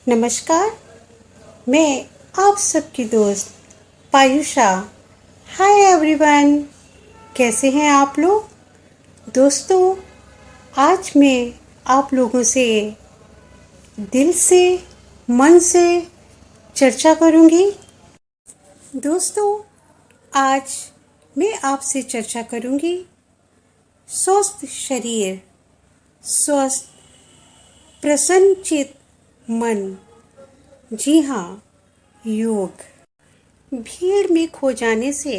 नमस्कार। मैं आप सबकी दोस्त पायुषा। हाय एवरीवन, कैसे हैं आप लोग? दोस्तों, आज मैं आप लोगों से दिल से, मन से चर्चा करूंगी। दोस्तों, आज मैं आपसे चर्चा करूंगी स्वस्थ शरीर, स्वस्थ प्रसन्नचित मन। जी हाँ, योग। भीड़ में खो जाने से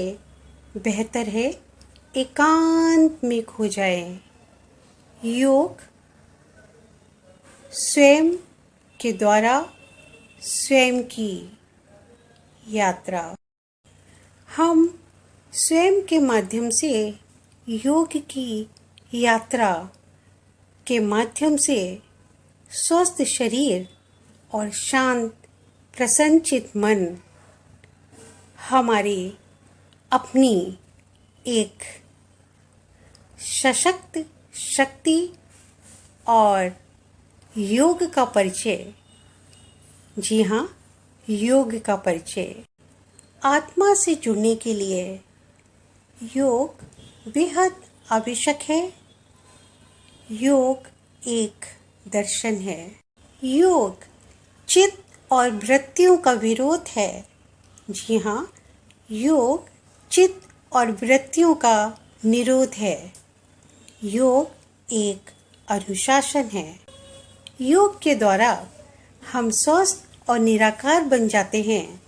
बेहतर है एकांत में खो जाए। योग स्वयं के द्वारा स्वयं की यात्रा। हम स्वयं के माध्यम से योग की यात्रा के माध्यम से स्वस्थ शरीर और शांत प्रसन्नचित मन हमारी अपनी एक सशक्त शक्ति और योग का परिचय। जी हाँ, योग का परिचय। आत्मा से जुड़ने के लिए योग बेहद आवश्यक है। योग एक दर्शन है। योग चित्त और वृत्तियों का विरोध है। जी हाँ, योग चित्त और वृत्तियों का निरोध है। योग एक अनुशासन है। योग के द्वारा हम स्वस्थ और निराकार बन जाते हैं।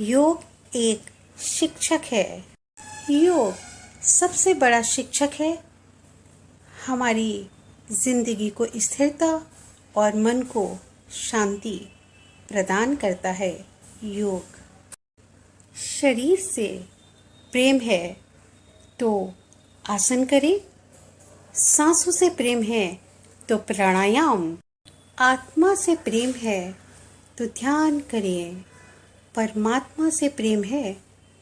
योग एक शिक्षक है। योग सबसे बड़ा शिक्षक है। हमारी जिंदगी को स्थिरता और मन को शांति प्रदान करता है। योग शरीर से प्रेम है तो आसन करें, सांसों से प्रेम है तो प्राणायाम, आत्मा से प्रेम है तो ध्यान करें, परमात्मा से प्रेम है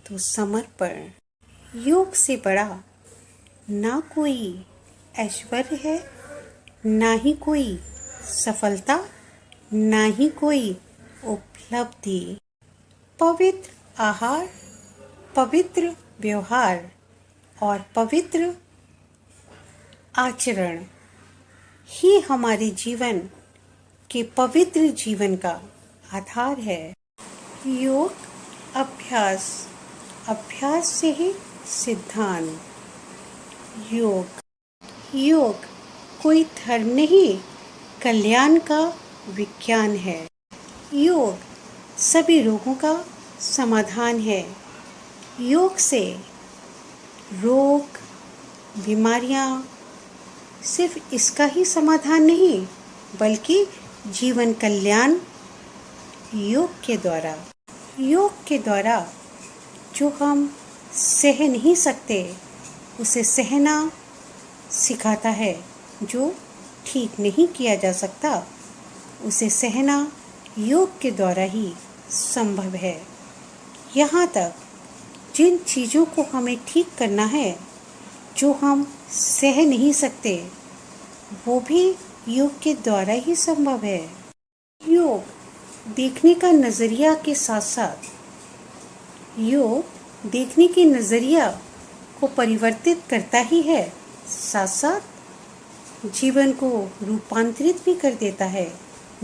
तो समर्पण। योग से बड़ा ना कोई ऐश्वर्य है, ना ही कोई सफलता, ना ही कोई उपलब्धि। पवित्र आहार, पवित्र व्यवहार और पवित्र आचरण ही हमारे जीवन के पवित्र जीवन का आधार है। योग अभ्यास, अभ्यास से ही सिद्धांत। योग कोई धर्म नहीं, कल्याण का विज्ञान है। योग सभी रोगों का समाधान है। योग से रोग, बीमारियां सिर्फ इसका ही समाधान नहीं, बल्कि जीवन कल्याण योग के द्वारा जो हम सह नहीं सकते उसे सहना सिखाता है। जो ठीक नहीं किया जा सकता उसे सहना योग के द्वारा ही संभव है। यहाँ तक जिन चीज़ों को हमें ठीक करना है, जो हम सह नहीं सकते, वो भी योग के द्वारा ही संभव है। योग देखने का नज़रिया के साथ साथ योग देखने के नज़रिया को परिवर्तित करता ही है, साथ साथ जीवन को रूपांतरित भी कर देता है।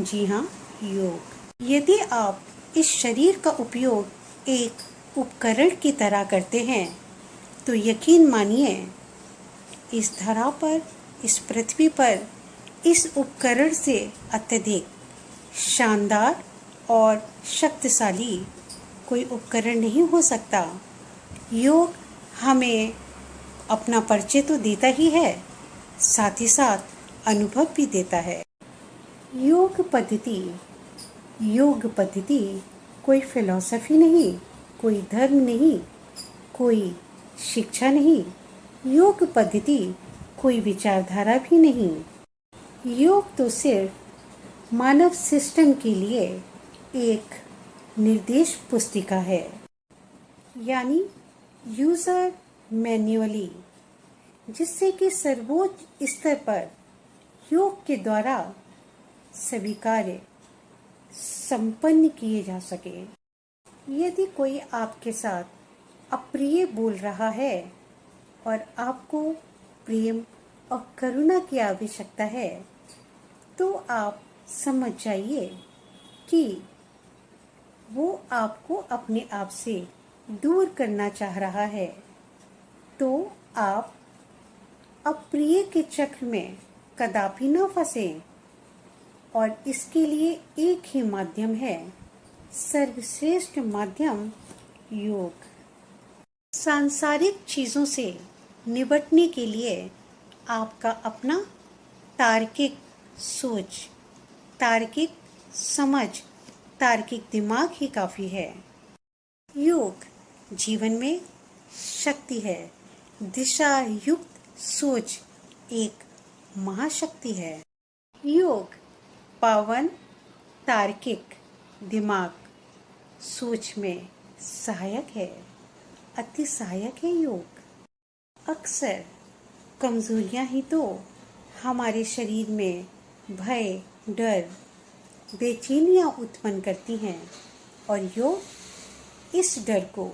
जी हाँ, योग। यदि आप इस शरीर का उपयोग एक उपकरण की तरह करते हैं तो यकीन मानिए इस धरा पर, इस पृथ्वी पर इस उपकरण से अत्यधिक शानदार और शक्तिशाली कोई उपकरण नहीं हो सकता। योग हमें अपना परिचय तो देता ही है, साथ ही साथ अनुभव भी देता है। योग पद्धति कोई फिलॉसफी नहीं, कोई धर्म नहीं, कोई शिक्षा नहीं। योग पद्धति कोई विचारधारा भी नहीं। योग तो सिर्फ मानव सिस्टम के लिए एक निर्देश पुस्तिका है, यानी यूजर मैन्युअली, जिससे कि सर्वोच्च स्तर पर योग के द्वारा सभी कार्य संपन्न किए जा सके। यदि कोई आपके साथ अप्रिय बोल रहा है और आपको प्रेम और करुणा की आवश्यकता है, तो आप समझ जाइए कि वो आपको अपने आप से दूर करना चाह रहा है। तो आप अप्रिय के चक्र में कदापि न फंसें। और इसके लिए एक ही माध्यम है, सर्वश्रेष्ठ माध्यम योग। सांसारिक चीजों से निपटने के लिए आपका अपना तार्किक सोच, तार्किक समझ, तार्किक दिमाग ही काफी है। योग जीवन में शक्ति है। दिशा युक्त सोच एक महाशक्ति है। योग पावन तार्किक दिमाग सोच में सहायक है, अति सहायक है योग। अक्सर कमजोरियां ही तो हमारे शरीर में भय, डर, बेचैनियां उत्पन्न करती हैं और योग इस डर को,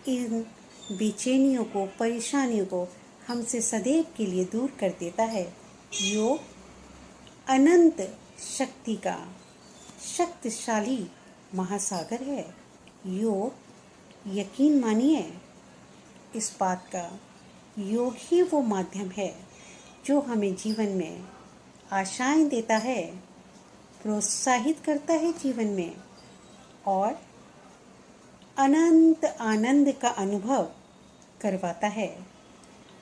इन बेचैनियों को, परेशानियों को हमसे सदैव के लिए दूर कर देता है। योग अनंत शक्ति का शक्तिशाली महासागर है। योग यकीन मानिए इस बात का, योग ही वो माध्यम है जो हमें जीवन में आशाएं देता है, प्रोत्साहित करता है जीवन में और अनंत आनंद का अनुभव करवाता है।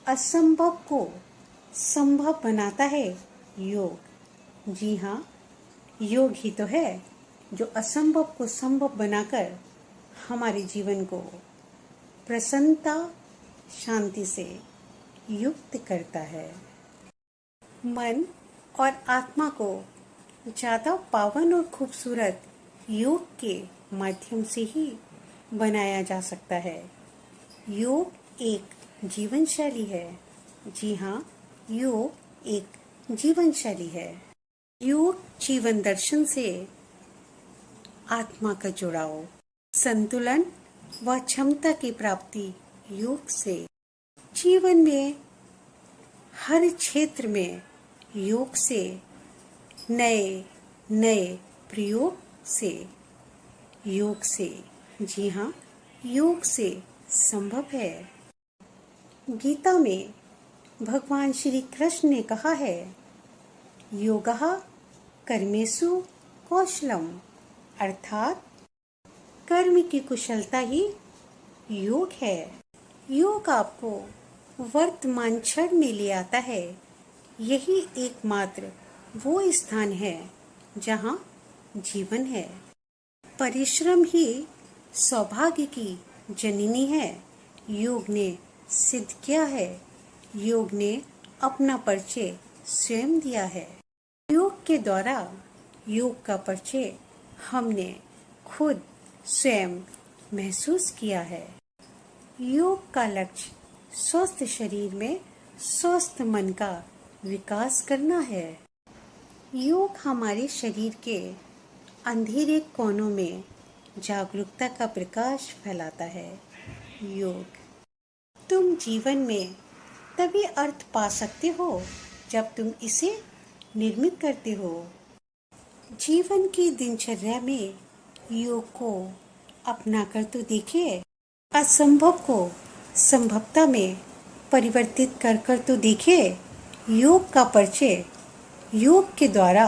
असंभव को संभव बनाता है योग। जी हाँ, योग ही तो है जो असंभव को संभव बनाकर हमारे जीवन को प्रसन्नता, शांति से युक्त करता है। मन और आत्मा को ज़्यादा पावन और खूबसूरत योग के माध्यम से ही बनाया जा सकता है। योग एक जीवन शैली है। जी हाँ, योग एक जीवन शैली है। योग जीवन दर्शन से आत्मा का जुड़ाव, संतुलन व क्षमता की प्राप्ति योग से, जीवन में हर क्षेत्र में योग से, नए नए प्रयोग से, योग से, जी हाँ, योग से संभव है। गीता में भगवान श्री कृष्ण ने कहा है, योगः कर्मेषु कौशलम, अर्थात कर्म की कुशलता ही योग है। योग आपको वर्तमान क्षण में ले आता है। यही एकमात्र वो स्थान है जहाँ जीवन है। परिश्रम ही सौभाग्य की जननी है। योग ने सिद्ध किया है। योग ने अपना परिचय स्वयं दिया है। योग के द्वारा, योग का परिचय हमने खुद स्वयं महसूस किया है। योग का लक्ष्य स्वस्थ शरीर में स्वस्थ मन का विकास करना है। योग हमारे शरीर के अंधेरे कोनों में जागरूकता का प्रकाश फैलाता है। योग तुम जीवन में तभी अर्थ पा सकते हो जब तुम इसे निर्मित करते हो। जीवन की दिनचर्या में योग को अपना कर तो देखिए। असंभव को संभवता में परिवर्तित कर तो देखिए। योग का परिचय, योग के द्वारा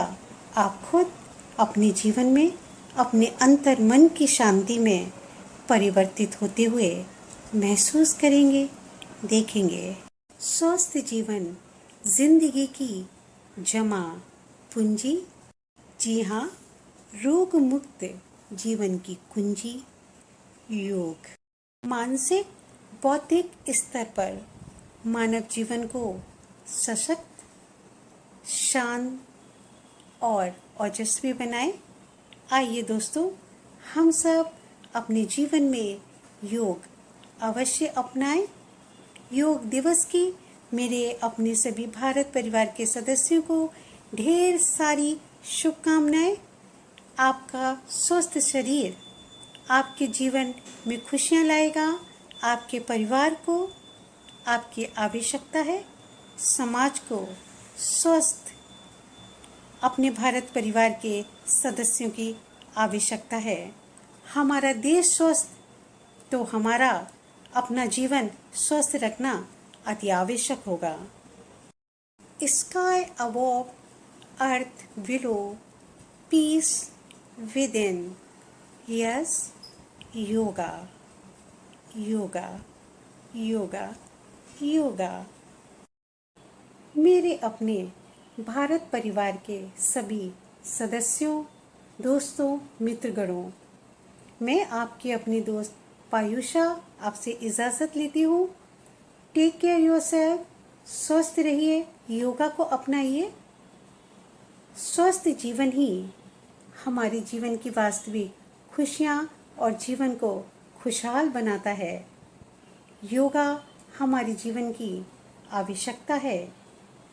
आप खुद अपने जीवन में, अपने अंतर मन की शांति में परिवर्तित होते हुए महसूस करेंगे, देखेंगे। स्वस्थ जीवन जिंदगी की जमा पूंजी, जी हाँ, रोग मुक्त जीवन की कुंजी योग। मानसिक बौद्धिक स्तर पर मानव जीवन को सशक्त, शांत और ओजस्वी बनाए। आइए दोस्तों, हम सब अपने जीवन में योग अवश्य अपनाएं। योग दिवस की मेरे अपने सभी भारत परिवार के सदस्यों को ढेर सारी शुभकामनाएं। आपका स्वस्थ शरीर आपके जीवन में खुशियाँ लाएगा। आपके परिवार को आपकी आवश्यकता है, समाज को स्वस्थ, अपने भारत परिवार के सदस्यों की आवश्यकता है। हमारा देश स्वस्थ तो हमारा अपना जीवन स्वस्थ रखना अति आवश्यक होगा। Sky above, earth below, peace with in. Yes, yoga, yoga, yoga, yoga. मेरे अपने भारत परिवार के सभी सदस्यों, दोस्तों, मित्रगणों, मैं आपकी अपनी दोस्त पायुषा आपसे इजाज़त लेती हूँ। टेक केयर योरसेल्फ, स्वस्थ रहिए, योगा को अपनाइए। स्वस्थ जीवन ही हमारे जीवन की वास्तविक खुशियाँ और जीवन को खुशहाल बनाता है। योगा हमारे जीवन की आवश्यकता है।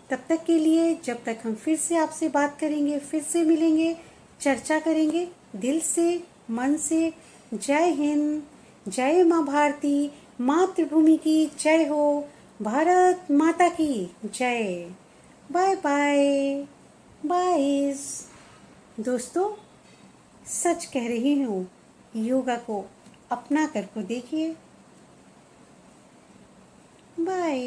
तब तक के लिए, जब तक हम फिर से आपसे बात करेंगे, फिर से मिलेंगे, चर्चा करेंगे, दिल से, मन से, जय हिंद, जय माँ भारती, मातृभूमि की जय हो, भारत माता की जय। Bye bye bye. दोस्तों, सच कह रही हूँ, योगा को अपना कर को देखिए। बाय।